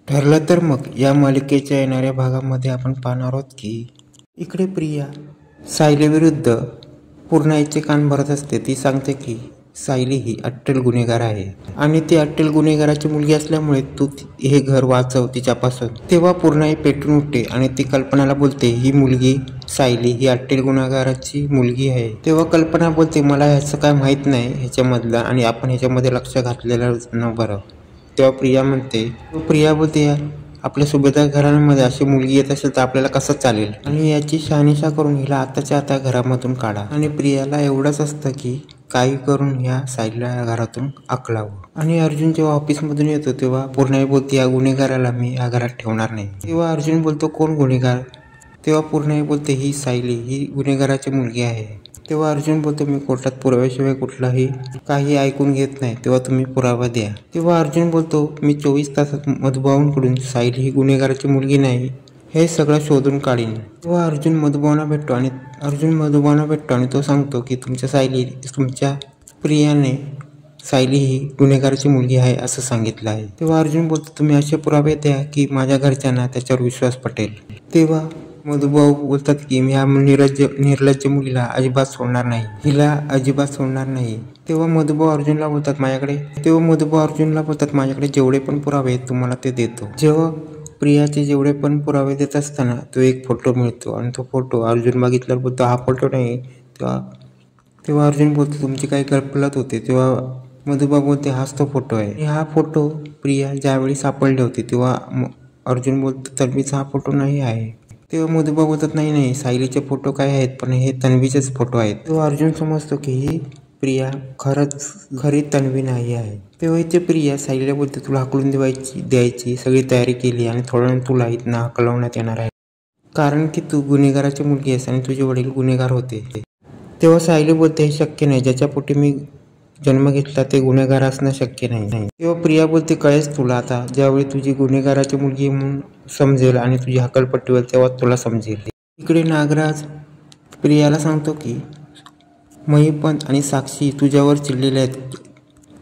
ठरलं तर मग या मालिकेच्या येणाऱ्या भागामध्ये आपण पाहणार आहोत की इकडे प्रिया सायलीविरुद्ध पूर्णाईचे कान भरत असते. ती सांगते की सायली ही अट्टल गुन्हेगार आहे आणि ती अट्टल गुन्हेगाराची मुलगी असल्यामुळे तू हे घर वाचव तिच्यापासून. तेव्हा पूर्णाई पेटून उठते आणि ती कल्पनाला बोलते ही मुलगी सायली ही अट्टल गुन्हेगाराची मुलगी आहे. तेव्हा कल्पना बोलते मला ह्याचं काय माहीत नाही ह्याच्यामधलं आणि आपण ह्याच्यामध्ये लक्ष घातलेलं न बरं. तेव्हा प्रिया बोलते आपल्या सुभेदार घराण्यामध्ये अशी मुलगी येत असेल तर आपल्याला कसं चालेल आणि याची शहानिशा करून हिला आताच्या आता घरामधून काढा. आणि प्रियाला एवढंच असतं की काही करून ह्या सायलीला या घरातून अकलावं. आणि अर्जुन जेव्हा ऑफिसमधून येतो तेव्हा पूर्णाई बोलते या गुन्हेगाराला मी या घरात ठेवणार नाही. तेव्हा अर्जुन बोलतो कोण गुन्हेगार? तेव्हा पूर्णाई बोलते ही सायली ही गुन्हेगाराची मुलगी आहे. तेव्हा अर्जुन बोलतो मी कोर्टात पुराव्याशिवाय कुठलाही काही ऐकून घेत नाही, तेव्हा तुम्ही पुरावा द्या. तेव्हा अर्जुन बोलतो मी 24 तासात मधुभाऊंकडून सायली ही गुन्हेगाराची मुलगी नाही हे सगळं शोधून काढीन. तेव्हा अर्जुन मधुभाऊंना भेटतो आणि तो सांगतो की तुमच्या प्रियाने सायली ही गुन्हेगाराची मुलगी आहे असं सांगितलं आहे. तेव्हा अर्जुन बोलतो तुम्ही असे पुरावे द्या की माझ्या घरच्यांना त्याच्यावर विश्वास पटेल. तेव्हा मधुभाऊ बोलतात की मी ह्या निर्लज्ज मुलीला अजिबात सोडणार नाही, हिला अजिबात सोडणार नाही. तेव्हा मधुभाऊ अर्जुनला बोलतात माझ्याकडे जेवढे पण पुरावे आहेत तुम्हाला ते देतो. जेव्हा प्रियाचे जेवढे पण पुरावे देत असताना तो एक फोटो मिळतो आणि तो फोटो अर्जुन बघितल्यावर बोलतो हा फोटो नाही. तेव्हा अर्जुन बोलतो तुमची काही गलत होते. तेव्हा मधुभाऊ बोलते हाच तो फोटो आहे. हा फोटो प्रिया ज्यावेळी सापडले होते तेव्हा अर्जुन बोलतो तन्वीचा हा फोटो नाही आहे. तेव्हा मधुभाऊ बोलतात नाही सायलीचे फोटो काय आहेत पण हे तन्वीचेच फोटो आहेत. तेव्हा अर्जुन समजतो की ही प्रिया खरी तन्वी नाही आहे. तेव्हा इथे प्रिया सायलीला बोलते तुला हकलून द्यायची सगळी तयारी केली आणि थोड्या वेळाने तुला इथनं हकलवण्यात येणार आहे कारण की तू गुन्हेगाराची मुलगी आहेस आणि तुझे वडील गुन्हेगार होते. तेव्हा सायली बोलते हे शक्य नाही, ज्याच्या पोटी मी जन्म घेतला ते गुन्हेगार असणं शक्य नाही. तेव्हा प्रिया बोलते कळेच तुला आता ज्यावेळी तुझी गुन्हेगाराची मुलगी म्हणून समजेल आणि तुझी हकलपट्टी होईल तेव्हा तुला समजेल. इकडे नागराज प्रियाला सांगतो की महिपंत आणि साक्षी तुझ्यावर चिडलेले आहेत.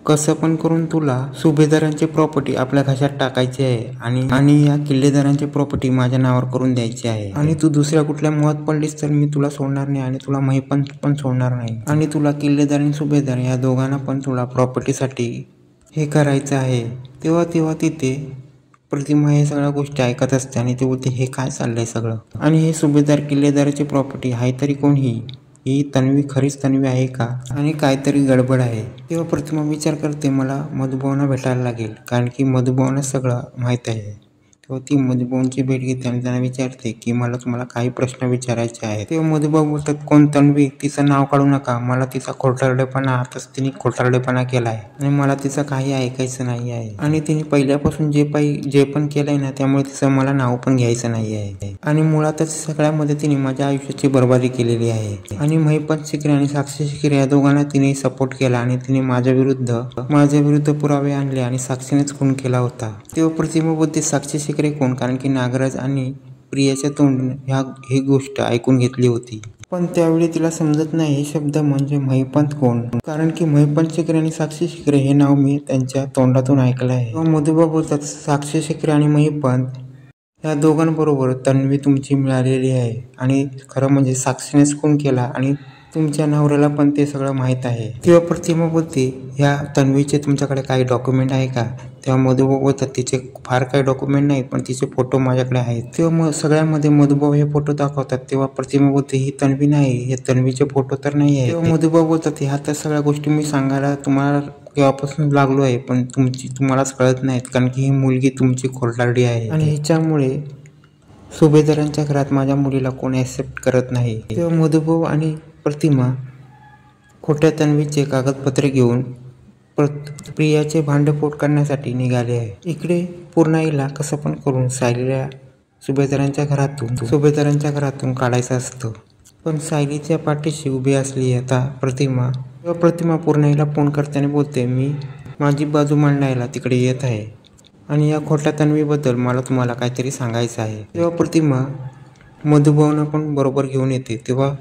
कसं पण करून तुला सुभेदारांची प्रॉपर्टी आपल्या घशात टाकायची आहे आणि या किल्लेदारांची प्रॉपर्टी माझ्या नावावर करून द्यायची आहे आणि तू दुसऱ्या कुठल्या मोहात पडलीस तर मी तुला सोडणार नाही आणि तुला महिपंत पण सोडणार नाही आणि तुला किल्लेदार आणि सुभेदार या दोघांना पण तुला प्रॉपर्टीसाठी हे करायचं आहे. तेव्हा तिथे प्रतिमा हे सगळ्या गोष्टी ऐकत असते आणि ते बोलते हे काय चाललंय सगळं आणि हे सुभेदार किल्लेदाराची प्रॉपर्टी आहे तरी कोण ही तन्वी खरीच तन्वी आहे का आणि काहीतरी गडबड आहे. तेव्हा प्रतिमा विचार करते मला मधुभाऊंना भेटायला लागेल कारण की मधुभाऊंना सगळं माहीत आहे. तेव्हा ती मधुभाऊंची भेट घेते आणि त्यांना विचारते की मला तुम्हाला काही प्रश्न विचारायचे आहेत. तेव्हा मधुभाऊ बोलतात कोण तन्वी तिचं नाव काढू नका, मला तिचा खोटारडेपणा आताच तिने खोटारडेपणा केला आहे आणि मला तिचं काही ऐकायचं नाही आहे आणि तिने पहिल्यापासून जे पण केलंय ना त्यामुळे तिचं मला नाव पण घ्यायचं नाही आहे आणि मुळातच सगळ्यामध्ये तिने माझ्या आयुष्याची बर्बादी केलेली आहे आणि महिपंत शिकरे आणि साक्षी शिकरे या दोघांना तिने सपोर्ट केला आणि तिने माझ्या विरुद्ध पुरावे आणले आणि साक्षीनेच खून केला होता. तेव्हा प्रतिमा बोलते साक्षी शिकरे कोण कारण की नागराज आणि प्रियाच्या तोंडून ही गोष्ट ऐकून घेतली होती पण त्यावेळी तिला समजत नाही हे शब्द म्हणजे महिपंत कोण कारण की महिपंत शिकरे आणि साक्षी शिकरे हे नाव मी त्यांच्या तोंडातून ऐकलं आहे. तेव्हा मधुभाऊ बोलतात साक्षी शिकरे आणि महिपंत या दोघांबरोबर तन्वी तुमची मिळालेली आहे आणि खरं म्हणजे साक्षीनेच खून केला आणि तुमच्या नवऱ्याला पण ते सगळं माहीत आहे. तेव्हा प्रतिमा बोलते ह्या तन्वीचे तुमच्याकडे काही डॉक्युमेंट आहे का? तेव्हा मधुभाऊ बोलतात तिचे फार काही डॉक्युमेंट नाही पण तिचे फोटो माझ्याकडे आहेत. तेव्हा सगळ्यामध्ये मधुभाऊ हे फोटो दाखवतात. तेव्हा प्रतिमा बोलते ही तन्वी नाही, हे तन्वीचे फोटो तर नाही आहे. तेव्हा मधुभाऊ बोलतात ह्या तर सगळ्या गोष्टी मी सांगायला तुम्हाला केव्हापासून लागलो आहे पण तुम्हालाच कळत नाहीत कारण की ही मुलगी तुमची खोटारडी आहे आणि हिच्यामुळे सुभेदारांच्या घरात माझ्या मुलीला कोण ॲक्सेप्ट करत नाही. तेव्हा मधुभाऊ आणि प्रतिमा खोट्या तन्वीचे कागदपत्रे घेऊन प्रियाचे भांडफोड करण्यासाठी निघाले आहे. इकडे पूर्णाईला कसं पण करून सायलीला सुभेदारांच्या घरातून काढायचं असतं पण सायलीच्या पाठीशी उभी असली आता प्रतिमा पूर्णाईला फोन करते आणि बोलते मी माझी बाजू मांडायला तिकडे येत आहे आणि या खोट्या तन्वीबद्दल मला तुम्हाला काहीतरी सांगायचं आहे. तेव्हा प्रतिमा मधुभाऊंना पण बरोबर घेऊन येते. तेव्हा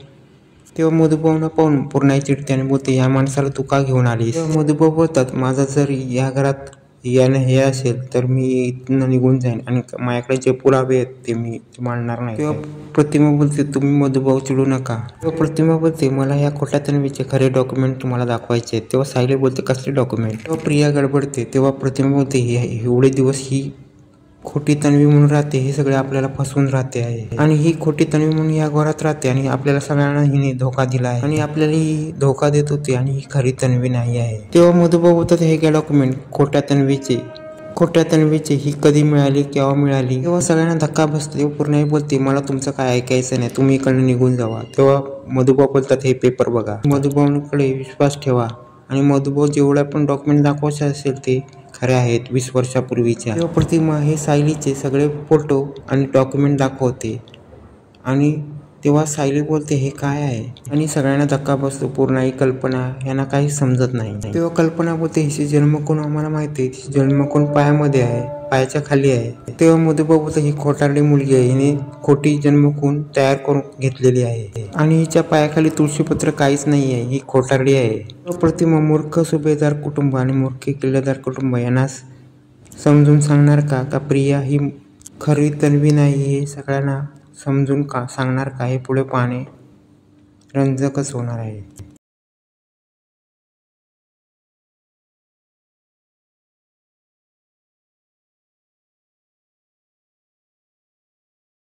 मधुभाऊंना पाहून पूर्णाई चिडते आणि बोलते या माणसाला तू का घेऊन आलीस? तेव्हा मधुभाऊ बोलतात माझा जर या घरात यानं हे असेल तर मी इथनं निघून जाईन आणि माझ्याकडे जे पुरावे आहेत ते मी मांडणार नाही. तेव्हा प्रतिमा बोलते तुम्ही मधुभाऊ चिडू नका. तेव्हा प्रतिमा बोलते मला ह्या खोट्या तन्वीचे खरे डॉक्युमेंट तुम्हाला दाखवायचे आहेत. तेव्हा सायली बोलते कसले डॉक्युमेंट. तेव्हा प्रिया गडबडते. तेव्हा प्रतिमा बोलते एवढे दिवस ही खोटी तन्वी म्हणून राहते, हे सगळे आपल्याला फसवून राहते आहे आणि ही खोटी तन्वी म्हणून या घरात राहते आणि आपल्याला सगळ्यांना हिने धोका दिला आहे आणि आपल्याला ही धोका देत होती आणि ही खरी तन्वी नाही आहे. तेव्हा मधुभाऊ बोलतात हे काय डॉक्युमेंट खोट्या तन्वीचे ही कधी मिळाली, केव्हा मिळाली. तेव्हा सगळ्यांना धक्का बसतो. तेव्हा पूर्णाई बोलते मला तुमचं काय ऐकायचं नाही, तुम्ही इकडनं निघून जावा. तेव्हा मधुभाऊ बोलतात हे पेपर बघा. मधुभाऊकडे विश्वास ठेवा आणि मधुभाऊ जेवढ्या पण डॉक्युमेंट दाखवायचे असेल ते खरे आहेत 20 वर्षापूर्वीच्या. तेव्हा प्रतिमा हे सायलीचे सगळे फोटो आणि डॉक्युमेंट दाखवते आणि तेव्हा सायली बोलते हे काय आहे आणि सगळ्यांना धक्का बसतो. पूर्णाई, कल्पना यांना काही समजत नाही. तेव्हा कल्पना बोलते हिची जन्मकोण आम्हाला माहिती आहे, तिची जन्मकोण पायामध्ये आहे, पायाच्या खाली आहे. तेव्हा मधुभाऊ बोलतो ही खोटारडी मुलगी आहे, हिने खोटी जन्मकोण तयार करून घेतलेली आहे आणि हिच्या पायाखाली तुळशीपत्र काहीच नाही आहे, ही खोटारडी आहे. प्रतिमा मूर्ख सुभेदार कुटुंब आणि मूर्ख किल्लेदार कुटुंब यांना समजून सांगणार का प्रिया ही खरी तन्वी नाही हे सगळ्यांना समजून सांगणार का हे पुढे पाहणे रंजकच होणार आहे.